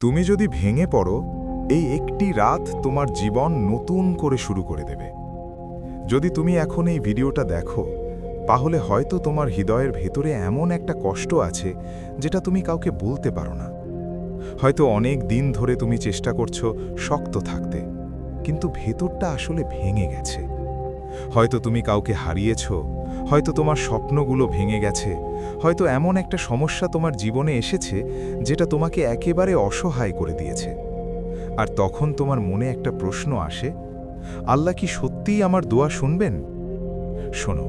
তুমি যদি ভেঙে পড়ো, এই একটি রাত তোমার জীবন নতুন করে শুরু করে দেবে। যদি তুমি এখন এই ভিডিওটা দেখো, তাহলে হয়তো তোমার হৃদয়ের ভেতরে এমন একটা কষ্ট আছে যেটা তুমি কাউকে বলতে পারো না। হয়তো অনেক দিন ধরে তুমি চেষ্টা করছো শক্ত থাকতে, কিন্তু ভেতরটা আসলে ভেঙে গেছে। হয়তো তুমি কাউকে হারিয়েছ, হয়তো তোমার স্বপ্নগুলো ভেঙে গেছে, হয়তো এমন একটা সমস্যা তোমার জীবনে এসেছে যেটা তোমাকে একেবারে অসহায় করে দিয়েছে। আর তখন তোমার মনে একটা প্রশ্ন আসে, আল্লাহ কি সত্যিই আমার দোয়া শুনবেন? শোনো,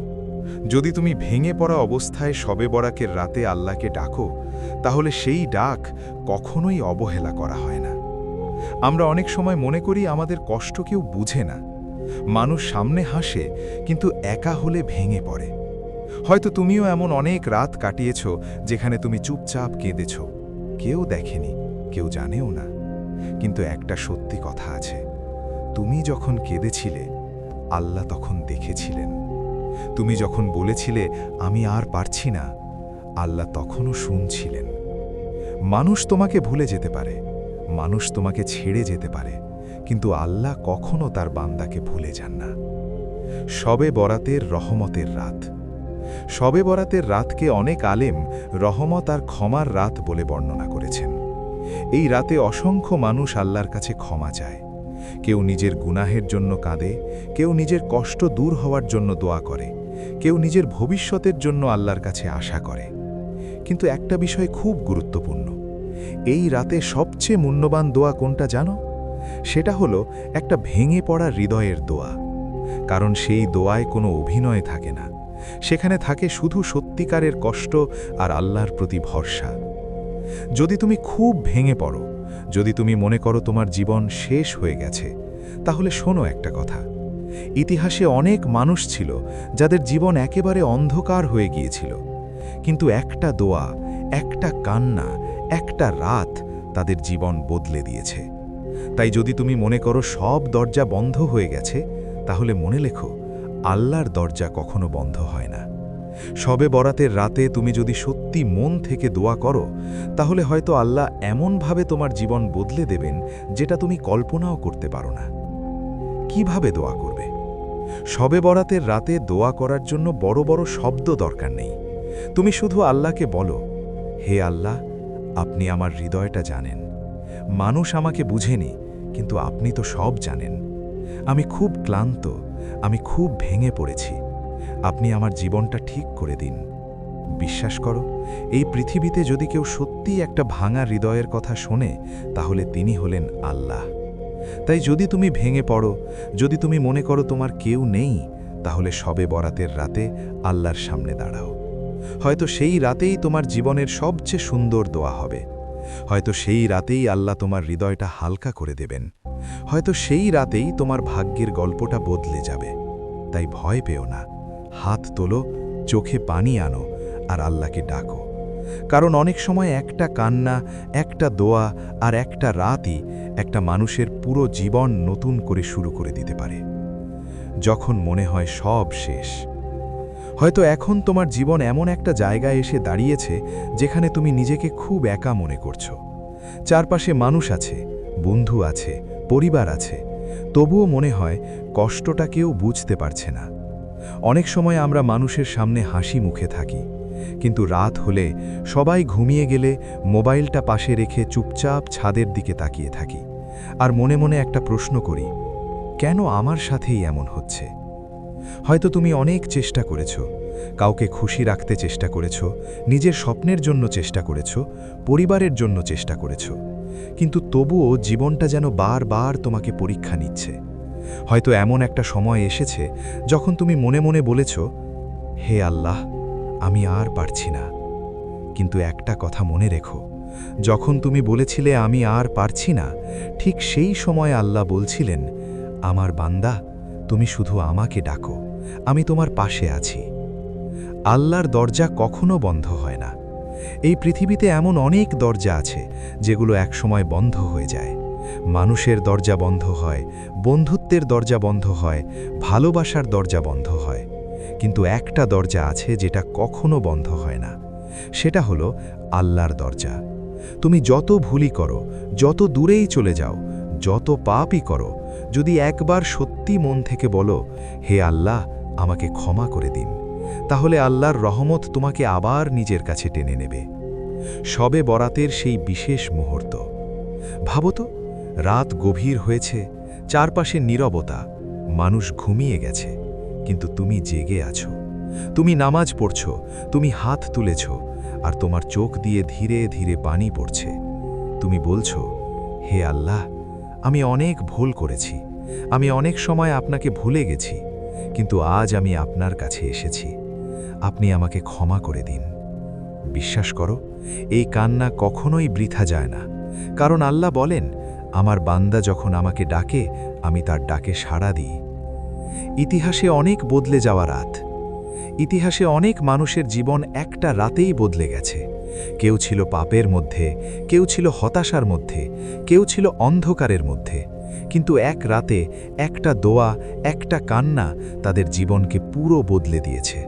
যদি তুমি ভেঙে পড়া অবস্থায় শবে বরাতের রাতে আল্লাহকে ডাকো, তাহলে সেই ডাক কখনোই অবহেলা করা হয় না। আমরা অনেক সময় মনে করি আমাদের কষ্ট কেউ বুঝে না। মানুষ সামনে হাসে, কিন্তু একা হলে ভেঙে পড়ে। হয়তো তুমিও এমন অনেক রাত কাটিয়েছ যেখানে তুমি চুপচাপ কেঁদেছ। কেউ দেখেনি, কেউ জানেও না। কিন্তু একটা সত্যি কথা আছে, তুমি যখন কেঁদেছিলে, আল্লাহ তখন দেখেছিলেন। তুমি যখন বলেছিলে আমি আর পারছি না, আল্লাহ তখনও শুনছিলেন। মানুষ তোমাকে ভুলে যেতে পারে, মানুষ তোমাকে ছেড়ে যেতে পারে, কিন্তু আল্লাহ কখনো তার বান্দাকে ভুলে যান না। শবে বরাতের রহমতের রাত। শবে বরাতের রাতকে অনেক আলেম রহমত আর ক্ষমার রাত বলে বর্ণনা করেছেন। এই রাতে অসংখ্য মানুষ আল্লাহর কাছে ক্ষমা চায়। কেউ নিজের গুনাহের জন্য কাঁদে, কেউ নিজের কষ্ট দূর হওয়ার জন্য দোয়া করে, কেউ নিজের ভবিষ্যতের জন্য আল্লাহর কাছে আশা করে। কিন্তু একটা বিষয় খুব গুরুত্বপূর্ণ, এই রাতে সবচেয়ে মূল্যবান দোয়া কোনটা জানো? সেটা হলো একটা ভেঙে পড়া হৃদয়ের দোয়া। কারণ সেই দোয়ায় কোনো অভিনয় থাকে না, সেখানে থাকে শুধু সত্যিকারের কষ্ট আর আল্লাহর প্রতি ভরসা। যদি তুমি খুব ভেঙে পড়ো, যদি তুমি মনে করো তোমার জীবন শেষ হয়ে গেছে, তাহলে শোনো একটা কথা। ইতিহাসে অনেক মানুষ ছিল যাদের জীবন একেবারে অন্ধকার হয়ে গিয়েছিল, কিন্তু একটা দোয়া, একটা কান্না, একটা রাত তাদের জীবন বদলে দিয়েছে। তাই যদি তুমি মনে করো সব দরজা বন্ধ হয়ে গেছে, তাহলে মনে লেখো, আল্লাহর দরজা কখনো বন্ধ হয় না। শবে বরাতের রাতে তুমি যদি সত্যি মন থেকে দোয়া করো, তাহলে হয়তো আল্লাহ এমনভাবে তোমার জীবন বদলে দেবেন যেটা তুমি কল্পনাও করতে পারো না। কিভাবে দোয়া করবে? শবে বরাতের রাতে দোয়া করার জন্য বড় বড় শব্দ দরকার নেই। তুমি শুধু আল্লাহকে বলো, হে আল্লাহ, আপনি আমার হৃদয়টা জানেন। মানুষ আমাকে বুঝেনি, কিন্তু আপনি তো সব জানেন। আমি খুব ক্লান্ত, আমি খুব ভেঙে পড়েছি। আপনি আমার জীবনটা ঠিক করে দিন। বিশ্বাস করো, এই পৃথিবীতে যদি কেউ সত্যিই একটা ভাঙা হৃদয়ের কথা শোনে, তাহলে তিনি হলেন আল্লাহ। তাই যদি তুমি ভেঙে পড়ো, যদি তুমি মনে করো তোমার কেউ নেই, তাহলে শবে বরাতের রাতে আল্লাহর সামনে দাঁড়াও। হয়তো সেই রাতেই তোমার জীবনের সবচেয়ে সুন্দর দোয়া হবে। হয়তো সেই রাতেই আল্লাহ তোমার হৃদয়টা হালকা করে দেবেন। হয়তো সেই রাতেই তোমার ভাগ্যের গল্পটা বদলে যাবে। তাই ভয় পেও না, হাত তোলো, চোখে পানি আনো আর আল্লাহকে ডাকো। কারণ অনেক সময় একটা কান্না, একটা দোয়া আর একটা রাতই একটা মানুষের পুরো জীবন নতুন করে শুরু করে দিতে পারে। যখন মনে হয় সব শেষ, হয়তো এখন তোমার জীবন এমন একটা জায়গায় এসে দাঁড়িয়েছে যেখানে তুমি নিজেকে খুব একা মনে করছো। চারপাশে মানুষ আছে, বন্ধু আছে, পরিবার আছে, তবুও মনে হয় কষ্টটা কেউ বুঝতে পারছে না। অনেক সময় আমরা মানুষের সামনে হাসি মুখে থাকি, কিন্তু রাত হলে সবাই ঘুমিয়ে গেলে মোবাইলটা পাশে রেখে চুপচাপ ছাদের দিকে তাকিয়ে থাকি আর মনে মনে একটা প্রশ্ন করি, কেন আমার সাথেই এমন হচ্ছে? হয়তো তুমি অনেক চেষ্টা করেছো, কাউকে খুশি রাখতে চেষ্টা করেছো, নিজের স্বপ্নের জন্য চেষ্টা করেছো, পরিবারের জন্য চেষ্টা করেছো, কিন্তু তবুও জীবনটা যেন বারবার তোমাকে পরীক্ষা নিচ্ছে। হয়তো এমন একটা সময় এসেছে যখন তুমি মনে মনে বলেছো, হে আল্লাহ, আমি আর পারছি না। কিন্তু একটা কথা মনে রেখো, যখন তুমি বলেছিলে আমি আর পারছি না, ঠিক সেই সময় আল্লাহ বলছিলেন, আমার বান্দা, তুমি শুধু আমাকে ডাকো, আমি তোমার পাশে আছি। আল্লাহর দরজা কখনো বন্ধ হয় না। এই পৃথিবীতে এমন অনেক দরজা আছে যেগুলো একসময় বন্ধ হয়ে যায়। মানুষের দরজা বন্ধ হয়, বন্ধুত্বের দরজা বন্ধ হয়, ভালোবাসার দরজা বন্ধ হয়, কিন্তু একটা দরজা আছে যেটা কখনো বন্ধ হয় না। সেটা হলো আল্লাহর দরজা। তুমি যত ভুলই করো, যত দূরেই চলে যাও, যত পাপই করো, যদি একবার সত্যি মন থেকে বলো, হে আল্লাহ, আমাকে ক্ষমা করে দিন, তাহলে আল্লাহর রহমত তোমাকে আবার নিজের কাছে টেনে নেবে। শবে বরাতের সেই বিশেষ মুহূর্ত। ভাবো তো, রাত গভীর হয়েছে, চারপাশে নীরবতা, মানুষ ঘুমিয়ে গেছে, কিন্তু তুমি জেগে আছো। তুমি নামাজ পড়ছ, তুমি হাত তুলেছ, আর তোমার চোখ দিয়ে ধীরে ধীরে পানি পড়ছে। তুমি বলছো, হে আল্লাহ, আমি অনেক ভুল করেছি, আমি অনেক সময় আপনাকে ভুলে গেছি, কিন্তু আজ আমি আপনার কাছে এসেছি, আপনি আমাকে ক্ষমা করে দিন। বিশ্বাস করো, এই কান্না কখনোই বৃথা যায় না, কারণ আল্লাহ বলেন, আমার বান্দা যখন আমাকে ডাকে, আমি তার ডাকে সাড়া দিই। ইতিহাসে অনেক বদলে যাওয়া রাত। ইতিহাসে অনেক মানুষের জীবন একটা রাতেই বদলে গেছে। কেউ ছিল পাপের মধ্যে, কেউ ছিল হতাশার মধ্যে, কেউ ছিল অন্ধকারের মধ্যে, কিন্তু এক রাতে একটা দোয়া, একটা কান্না তাদের জীবনকে পুরো বদলে দিয়েছে।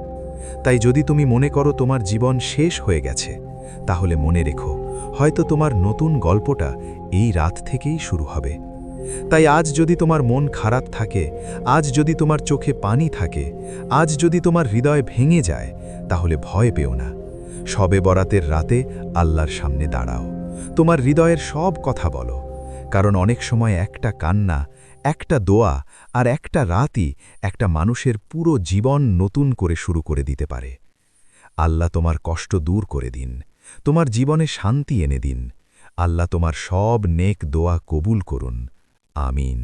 তাই যদি তুমি মনে করো তোমার জীবন শেষ হয়ে গেছে, তাহলে মনে রেখো, হয়তো তোমার নতুন গল্পটা এই রাত থেকেই শুরু হবে। তাই আজ যদি তোমার মন খারাপ থাকে, আজ যদি তোমার চোখে পানি থাকে, আজ যদি তোমার হৃদয় ভেঙে যায়, তাহলে ভয় পেও না। শবে বরাতের রাতে আল্লাহর সামনে দাঁড়াও, তোমার হৃদয়ের সব কথা বলো, কারণ অনেক সময় একটা কান্না, একটা দোয়া আর একটা রাতই একটা মানুষের পুরো জীবন নতুন করে শুরু করে দিতে পারে। আল্লাহ তোমার কষ্ট দূর করে দিন, তোমার জীবনে শান্তি এনে দিন। আল্লাহ তোমার সব নেক দোয়া কবুল করুন। আমিন।